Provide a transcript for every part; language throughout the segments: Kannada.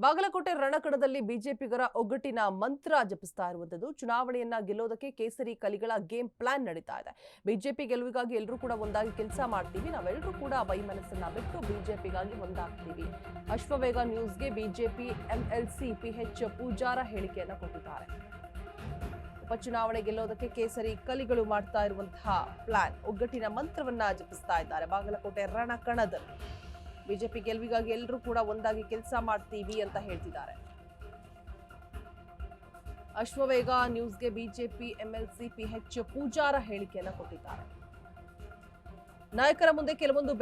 ಬಾಗಲಕೋಟೆ ರಣಕಣದಲ್ಲಿ ಬಿಜೆಪಿಗರ ಒಗ್ಗಟ್ಟಿನ ಮಂತ್ರ ಜಪಿಸ್ತಾ ಇರುವಂತದ್ದು. ಚುನಾವಣೆಯನ್ನ ಗೆಲ್ಲೋದಕ್ಕೆ ಕೇಸರಿ ಕಲಿಗಳ ಗೇಮ್ ಪ್ಲಾನ್ ನಡೀತಾ ಇದೆ. ಬಿಜೆಪಿ ಗೆಲುವಿಗಾಗಿ ಎಲ್ಲರೂ ಕೂಡ ಒಂದಾಗಿ ಕೆಲಸ ಮಾಡ್ತೀವಿ, ನಾವೆಲ್ಲರೂ ಕೂಡ ವೈಮನಸ್ಸನ್ನ ಬಿಟ್ಟು ಬಿಜೆಪಿಗಾಗಿ ಒಂದಾಗ್ತೀವಿ. ಅಶ್ವವೇಗ ನ್ಯೂಸ್ಗೆ ಬಿಜೆಪಿ ಎಂಎಲ್ಸಿ ಪಿಎಚ್ ಪೂಜಾರ ಹೇಳಿಕೆಯನ್ನ ಕೊಟ್ಟಿದ್ದಾರೆ. ಉಪಚುನಾವಣೆ ಗೆಲ್ಲೋದಕ್ಕೆ ಕೇಸರಿ ಕಲಿಗಳು ಮಾಡ್ತಾ ಇರುವಂತಹ ಪ್ಲಾನ್, ಒಗ್ಗಟ್ಟಿನ ಮಂತ್ರವನ್ನ ಜಪಿಸ್ತಾ ಇದ್ದಾರೆ ಬಾಗಲಕೋಟೆ ರಣಕಣದಲ್ಲಿ. ಬಿಜೆಪಿ ಗೆಲುವಿಗಾಗಿ ಎಲ್ಲರೂ ಕೂಡ ಒಂದಾಗಿ ಕೆಲಸ ಮಾಡ್ತೀವಿ ಅಂತ ಹೇಳ್ತಿದ್ದಾರೆ. ಅಶ್ವವೇಗ ನ್ಯೂಸ್ಗೆ ಬಿಜೆಪಿ ಎಂಎಲ್ಸಿ ಪಿಎಚ್ ಪೂಜಾರ ಹೇಳಿಕೆಯನ್ನ ಕೊಟ್ಟಿದ್ದಾರೆ. ನಾಯಕರ ಮುಂದೆ ಕೆಲವೊಂದು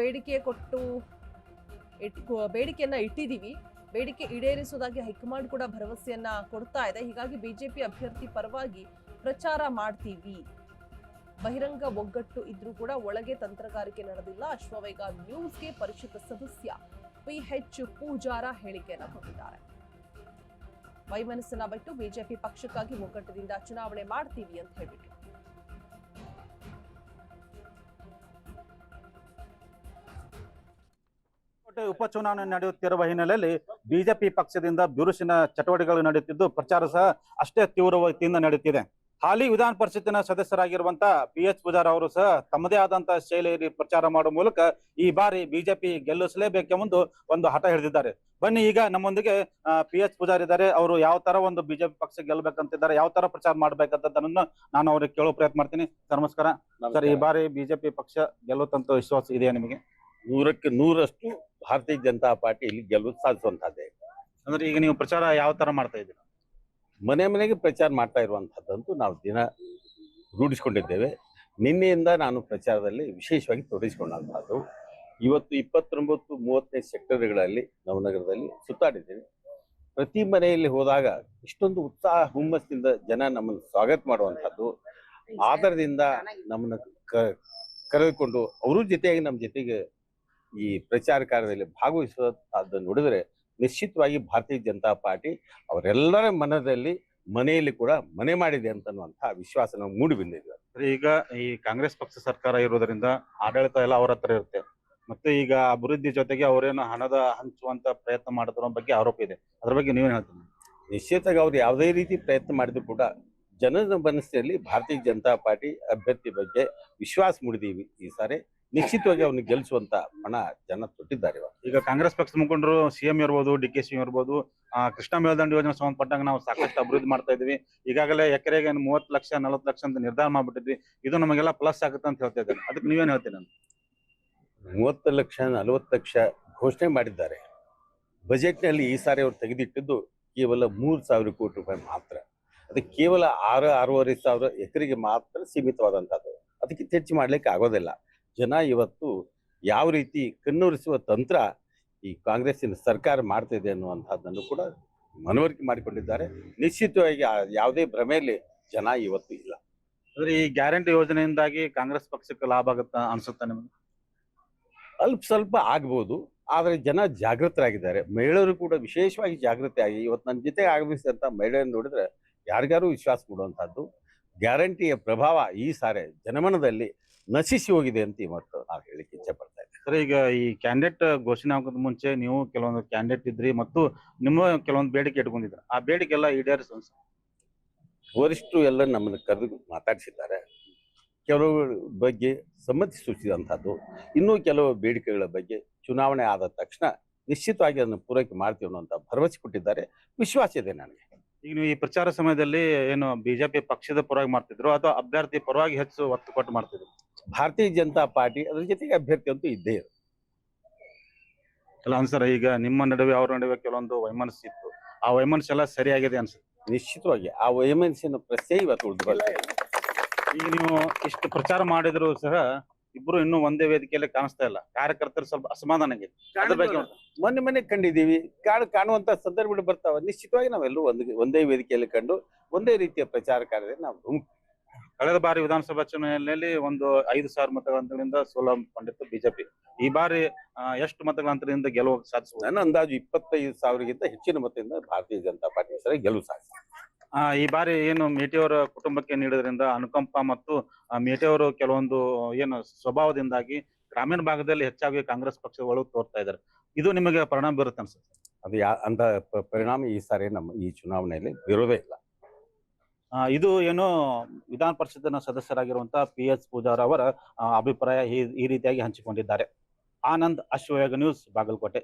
ಬೇಡಿಕೆಯನ್ನ ಇಟ್ಟಿದ್ದೀವಿ, ಬೇಡಿಕೆ ಈಡೇರಿಸುವುದಾಗಿ ಹೈಕಮಾಂಡ್ ಕೂಡ ಭರವಸೆಯನ್ನ ಕೊಡ್ತಾ ಇದೆ. ಹೀಗಾಗಿ ಬಿಜೆಪಿ ಅಭ್ಯರ್ಥಿ ಪರವಾಗಿ ಪ್ರಚಾರ ಮಾಡ್ತೀವಿ. ಬಹಿರಂಗ ಒಗ್ಗಟ್ಟು ಇದ್ರೂ ಕೂಡ ಒಳಗೆ ತಂತ್ರಗಾರಿಕೆ ನಡೆದಿಲ್ಲ. ಅಶ್ವವೇಗ ನ್ಯೂಸ್ಗೆ ಪರಿಷತ್ ಸದಸ್ಯ ಪಿಎಚ್ ಪೂಜಾರ ಹೇಳಿಕೆಯನ್ನ ಕೊಟ್ಟಿದ್ದಾರೆ. ವೈಮನಸ್ಸನ್ನ ಬಿಟ್ಟು ಬಿಜೆಪಿ ಪಕ್ಷಕ್ಕಾಗಿ ಒಗ್ಗಟ್ಟದಿಂದ ಚುನಾವಣೆ ಮಾಡ್ತೀವಿ ಅಂತ ಹೇಳ್ಬಿಟ್ಟು. ಉಪಚುನಾವಣೆ ನಡೆಯುತ್ತಿರುವ ಹಿನ್ನೆಲೆಯಲ್ಲಿ ಬಿಜೆಪಿ ಪಕ್ಷದಿಂದ ಬಿರುಸಿನ ಚಟುವಟಿಕೆಗಳು ನಡೆಯುತ್ತಿದ್ದು, ಪ್ರಚಾರ ಸಹ ಅಷ್ಟೇ ತೀವ್ರಗತಿಯಿಂದ ನಡೆಯುತ್ತಿದೆ. ಹಾಲಿ ವಿಧಾನ ಪರಿಷತ್ತಿನ ಸದಸ್ಯರಾಗಿರುವಂತಹ ಪಿಎಚ್ ಪೂಜಾರ ಅವರು ಸಹ ತಮ್ಮದೇ ಆದಂತಹ ಶೈಲಿಯಲ್ಲಿ ಪ್ರಚಾರ ಮಾಡುವ ಮೂಲಕ ಈ ಬಾರಿ ಬಿಜೆಪಿ ಗೆಲ್ಲಿಸಲೇಬೇಕೆಂಬುದು ಒಂದು ಹಠ ಹಿಡಿದಿದ್ದಾರೆ. ಬನ್ನಿ, ಈಗ ನಮ್ಮೊಂದಿಗೆ ಪಿಎಚ್ ಪೂಜಾರ್ ಇದ್ದಾರೆ. ಅವರು ಯಾವ ತರ ಒಂದು ಬಿಜೆಪಿ ಪಕ್ಷ ಗೆಲ್ಲಬೇಕಂತಿದ್ದಾರೆ, ಯಾವ ತರ ಪ್ರಚಾರ ಮಾಡ್ಬೇಕಂತ ನಾನು ಅವ್ರಿಗೆ ಕೇಳೋ ಪ್ರಯತ್ನ ಮಾಡ್ತೀನಿ. ಸರ್ ನಮಸ್ಕಾರ. ಸರ್, ಈ ಬಾರಿ ಬಿಜೆಪಿ ಪಕ್ಷ ಗೆಲ್ಲುತ್ತಂತ ವಿಶ್ವಾಸ ಇದೆಯಾ ನಿಮಗೆ? 100ಕ್ಕೆ 100ರಷ್ಟು ಭಾರತೀಯ ಜನತಾ ಪಾರ್ಟಿ ಇಲ್ಲಿ ಗೆಲುವು ಸಾಧಿಸುವಂತಹದ್ದೇ. ಅಂದ್ರೆ ಈಗ ನೀವು ಪ್ರಚಾರ ಯಾವ ತರ ಮಾಡ್ತಾ ಇದ್ದೀರಾ? ಮನೆ ಮನೆಗೆ ಪ್ರಚಾರ ಮಾಡ್ತಾ ಇರುವಂತಹದ್ದಂತೂ ನಾವು ದಿನ ರೂಢಿಸಿಕೊಂಡಿದ್ದೇವೆ. ನಿನ್ನೆಯಿಂದ ನಾನು ಪ್ರಚಾರದಲ್ಲಿ ವಿಶೇಷವಾಗಿ ತೊಡಗಿಸಿಕೊಂಡಂತಹದ್ದು. ಇವತ್ತು 29-30ನೇ ಸೆಕ್ಟರ್ಗಳಲ್ಲಿ ನವನಗರದಲ್ಲಿ ಸುತ್ತಾಡಿದ್ದೇನೆ. ಪ್ರತಿ ಮನೆಯಲ್ಲಿ ಹೋದಾಗ ಇಷ್ಟೊಂದು ಉತ್ಸಾಹ ಹುಮ್ಮಸ್ಸಿಂದ ಜನ ನಮ್ಮನ್ನು ಸ್ವಾಗತ ಮಾಡುವಂತಹದ್ದು, ಆಧಾರದಿಂದ ನಮ್ಮನ್ನು ಕರೆದುಕೊಂಡು ಅವರ ಜೊತೆಯಾಗಿ ನಮ್ಮ ಜೊತೆಗೆ ಈ ಪ್ರಚಾರ ಕಾರ್ಯದಲ್ಲಿ ಭಾಗವಹಿಸುವಂತಹದ್ದನ್ನು ನೋಡಿದ್ರೆ ನಿಶ್ಚಿತವಾಗಿ ಭಾರತೀಯ ಜನತಾ ಪಾರ್ಟಿ ಅವರೆಲ್ಲರ ಮನದಲ್ಲಿ ಮನೆಯಲ್ಲಿ ಕೂಡ ಮನೆ ಮಾಡಿದೆ ಅಂತನ್ನುವಂತಹ ವಿಶ್ವಾಸ ನಾವು ಮೂಡಿ ಬಂದಿದ್ವಿ. ಈಗ ಈ ಕಾಂಗ್ರೆಸ್ ಪಕ್ಷ ಸರ್ಕಾರ ಇರೋದ್ರಿಂದ ಆಡಳಿತ ಎಲ್ಲ ಅವರ ಹತ್ರ ಇರುತ್ತೆ. ಮತ್ತೆ ಈಗ ಅಭಿವೃದ್ಧಿ ಜೊತೆಗೆ ಅವರೇನು ಹಣದ ಹಂಚುವಂತ ಪ್ರಯತ್ನ ಮಾಡೋದ್ರ ಬಗ್ಗೆ ಆರೋಪ ಇದೆ. ಅದ್ರ ಬಗ್ಗೆ ನೀವೇನ್ ಹೇಳ್ತೀರಿ? ನಿಶ್ಚಿತವಾಗಿ ಅವ್ರು ಯಾವುದೇ ರೀತಿ ಪ್ರಯತ್ನ ಮಾಡಿದ್ರು ಕೂಡ ಜನರ ಮನಸ್ಸಿನಲ್ಲಿ ಭಾರತೀಯ ಜನತಾ ಪಾರ್ಟಿ ಅಭ್ಯರ್ಥಿ ಬಗ್ಗೆ ವಿಶ್ವಾಸ ಮೂಡಿದೀವಿ. ಈ ಸಾರಿ ನಿಶ್ಚಿತವಾಗಿ ಅವ್ರನ್ನ ಗೆಲ್ಲಿಸುವಂತ ಹಣ ಜನ ತೊಟ್ಟಿದ್ದಾರೆ. ಈಗ ಕಾಂಗ್ರೆಸ್ ಪಕ್ಷದ ಮುಖಂಡರು ಸಿಎಂ ಇರ್ಬೋದು, ಡಿಕೆ ಸಿ ಇರ್ಬೋದು, ಕೃಷ್ಣ ಮೇಲ್ದಂಡ ಯೋಜನೆ ಸಂಬಂಧಪಟ್ಟಂಗ ನಾವು ಸಾಕಷ್ಟು ಅಭಿವೃದ್ಧಿ ಮಾಡ್ತಾ ಇದೀವಿ. ಈಗಾಗಲೇ ಎಕರೆಗೆ 30 ಲಕ್ಷ 40 ಲಕ್ಷ ಅಂತ ನಿರ್ಧಾರ ಮಾಡ್ಬಿಟ್ಟಿದ್ವಿ. ಇದು ನಮಗೆಲ್ಲ ಪ್ಲಸ್ ಆಗುತ್ತೆ ಅಂತ ಹೇಳ್ತಾ ಇದ್ದಾರೆ. ಅದಕ್ಕೆ ನೀವೇನ್ ಹೇಳ್ತೀರಿ? 30 ಲಕ್ಷ 40 ಲಕ್ಷ ಘೋಷಣೆ ಮಾಡಿದ್ದಾರೆ. ಬಜೆಟ್ನಲ್ಲಿ ಈ ಸಾರಿ ಅವರು ತೆಗೆದಿಟ್ಟಿದ್ದು ಕೇವಲ 3,000 ಕೋಟಿ ರೂಪಾಯಿ ಮಾತ್ರ. ಅದಕ್ಕೆ ಕೇವಲ 6-6.5 ಸಾವಿರ ಎಕರೆಗೆ ಮಾತ್ರ ಸೀಮಿತವಾದಂತಹದ್ದು. ಅದಕ್ಕೆ ಹೆಚ್ಚು ಮಾಡ್ಲಿಕ್ಕೆ ಆಗೋದಿಲ್ಲ. ಜನ ಇವತ್ತು ಯಾವ ರೀತಿ ಕಣ್ಣುರಿಸುವ ತಂತ್ರ ಈ ಕಾಂಗ್ರೆಸ್ಸಿನ ಸರ್ಕಾರ ಮಾಡ್ತಾ ಇದೆ ಅನ್ನುವಂಥದ್ದನ್ನು ಕೂಡ ಮನವರಿಕೆ ಮಾಡಿಕೊಂಡಿದ್ದಾರೆ. ನಿಶ್ಚಿತವಾಗಿ ಯಾವುದೇ ಭ್ರಮೆಯಲ್ಲಿ ಜನ ಇವತ್ತು ಇಲ್ಲ. ಅಂದ್ರೆ ಈ ಗ್ಯಾರಂಟಿ ಯೋಜನೆಯಿಂದಾಗಿ ಕಾಂಗ್ರೆಸ್ ಪಕ್ಷಕ್ಕೆ ಲಾಭ ಆಗುತ್ತಾ ಅನ್ಸುತ್ತಾ ನಿಮಗೆ? ಅಲ್ಪ ಸ್ವಲ್ಪ ಆಗ್ಬೋದು, ಆದ್ರೆ ಜನ ಜಾಗೃತರಾಗಿದ್ದಾರೆ. ಮಹಿಳೆಯರು ಕೂಡ ವಿಶೇಷವಾಗಿ ಜಾಗೃತಿ ಆಗಿ ಇವತ್ತು ನನ್ನ ಜೊತೆ ಆಗಮಿಸಿದಂತ ಮಹಿಳೆಯರನ್ನು ನೋಡಿದ್ರೆ ಯಾರಿಗಾರು ವಿಶ್ವಾಸ ಕೊಡುವಂತಹದ್ದು. ಗ್ಯಾರಂಟಿಯ ಪ್ರಭಾವ ಈ ಸಾರಿ ಜನಮನದಲ್ಲಿ ನಶಿಸಿ ಹೋಗಿದೆ ಅಂತ ಇವತ್ತು ನಾವು ಹೇಳಿಕ್ಕೆ ಇಚ್ಛೆ ಪಡ್ತಾ ಇದ್ದೀವಿ. ಸರ್, ಈಗ ಈ ಕ್ಯಾಂಡಿಡೇಟ್ ಘೋಷಣೆ ಆಗೋದ್ ಮುಂಚೆ ನೀವು ಕೆಲವೊಂದು ಕ್ಯಾಂಡಿಡೇಟ್ ಇದ್ರಿ ಮತ್ತು ನಿಮ್ಮ ಕೆಲವೊಂದು ಬೇಡಿಕೆ ಇಟ್ಕೊಂಡಿದ್ರ. ಆ ಬೇಡಿಕೆ ಎಲ್ಲ ಈಡೇರಿಸ ವರಿಷ್ಠರು ಎಲ್ಲ ನಮ್ಮನ್ನು ಕರೆದು ಮಾತಾಡಿಸಿದ್ದಾರೆ. ಕೆಲವು ಬಗ್ಗೆ ಸಮ್ಮತಿ ಸೂಚಿಸಿದಂಥದ್ದು, ಇನ್ನೂ ಕೆಲವು ಬೇಡಿಕೆಗಳ ಬಗ್ಗೆ ಚುನಾವಣೆ ಆದ ತಕ್ಷಣ ನಿಶ್ಚಿತವಾಗಿ ಅದನ್ನು ಪೂರೈಕೆ ಮಾಡ್ತೀವಿ ಅನ್ನುವಂಥ ಭರವಸೆ ಕೊಟ್ಟಿದ್ದಾರೆ. ವಿಶ್ವಾಸ ಇದೆ ನನಗೆ. ಈಗ ನೀವು ಈ ಪ್ರಚಾರ ಸಮಯದಲ್ಲಿ ಏನು ಬಿಜೆಪಿ ಪಕ್ಷದ ಪರವಾಗಿ ಮಾಡ್ತಿದ್ರು ಅಥವಾ ಅಭ್ಯರ್ಥಿ ಪರವಾಗಿ ಹೆಚ್ಚು ಒತ್ತು ಕೊಟ್ಟು ಮಾಡ್ತಿದ್ರು? ಭಾರತೀಯ ಜನತಾ ಪಾರ್ಟಿ ಅದ್ರ ಜೊತೆಗೆ ಅಭ್ಯರ್ಥಿ ಅಂತೂ ಇದ್ದೇ ಇದೆ. ಅಲ್ಲ ಅನ್ಸರ, ಈಗ ನಿಮ್ಮ ನಡುವೆ ಅವ್ರ ನಡುವೆ ಕೆಲವೊಂದು ವೈಮನಸ್ಸು ಇತ್ತು. ಆ ವೈಮನಸ್ಸು ಎಲ್ಲ ಸರಿಯಾಗಿದೆ ಅನ್ಸುತ್ತೆ? ನಿಶ್ಚಿತವಾಗಿ ಆ ವೈಮನಸ್ಸಿನ ಪ್ರಶ್ನೆ ಇವತ್ತು ಉಳಿದು ಬರ್ತದೆ. ಈಗ ನೀವು ಇಷ್ಟು ಪ್ರಚಾರ ಮಾಡಿದ್ರು ಸಹ ಇಬ್ರು ಇನ್ನೂ ಒಂದೇ ವೇದಿಕೆಯಲ್ಲಿ ಕಾಣಿಸ್ತಾ ಇಲ್ಲ. ಕಾರ್ಯಕರ್ತರು ಸ್ವಲ್ಪ ಅಸಮಾಧಾನ ಆಗಿದೆ. ಅದ್ರ ಬಗ್ಗೆ ಮೊನ್ನೆ ಕಂಡಿದ್ದೀವಿ. ಕಾಣುವಂತ ಸಂದರ್ಭಗಳು ಬರ್ತಾವ. ನಿಶ್ಚಿತವಾಗಿ ನಾವೆಲ್ಲರೂ ಒಂದೇ ವೇದಿಕೆಯಲ್ಲಿ ಕಂಡು ಒಂದೇ ರೀತಿಯ ಪ್ರಚಾರ ಕಾರ್ಯದಲ್ಲಿ ನಾವು ಕಳೆದ ಬಾರಿ ವಿಧಾನಸಭಾ ಚುನಾವಣೆಯಲ್ಲಿ ಒಂದು 5,000 ಮತಗಳ ಅಂತರದಿಂದ ಸೋಲಕೊಂಡಿತ್ತು ಬಿಜೆಪಿ. ಈ ಬಾರಿ ಎಷ್ಟು ಮತಗಳ ಅಂತರದಿಂದ ಗೆಲುವು ಸಾಧಿಸಬಹುದು? ನನ್ನ ಅಂದಾಜು 25,000ಗಿಂತ ಹೆಚ್ಚಿನ ಮತದಿಂದ ಭಾರತೀಯ ಜನತಾ ಪಾರ್ಟಿ ಹೆಸರೇ ಗೆಲುವು ಸಾಧಿಸಿದೆ. ಈ ಬಾರಿ ಏನು ಮೇಟಿಯವರ ಕುಟುಂಬಕ್ಕೆ ನೀಡೋದ್ರಿಂದ ಅನುಕಂಪ ಮತ್ತು ಮೇಟಿಯವರು ಕೆಲವೊಂದು ಏನು ಸ್ವಭಾವದಿಂದಾಗಿ ಗ್ರಾಮೀಣ ಭಾಗದಲ್ಲಿ ಹೆಚ್ಚಾಗಿ ಕಾಂಗ್ರೆಸ್ ಪಕ್ಷಗಳು ತೋರ್ತಾ ಇದ್ದಾರೆ. ಇದು ನಿಮಗೆ ಪರಿಣಾಮ ಬೀರುತ್ತೆ ಅನ್ಸುತ್ತೆ? ಅದು ಅಂತ ಪರಿಣಾಮ ಈ ಸಾರಿ ನಮ್ಮ ಈ ಚುನಾವಣೆಯಲ್ಲಿ ಇರೋದೇ ಇಲ್ಲ. ಇದು ಏನು ವಿಧಾನ ಪರಿಷತ್ತಿನ ಸದಸ್ಯರಾಗಿರುವಂತಹ PS ಪೂಜಾರ್ ಅವರ ಅಭಿಪ್ರಾಯ ಈ ರೀತಿಯಾಗಿ ಹಂಚಿಕೊಂಡಿದ್ದಾರೆ. ಆನಂದ್, ಅಶ್ವವೇಗ ನ್ಯೂಸ್, ಬಾಗಲಕೋಟೆ.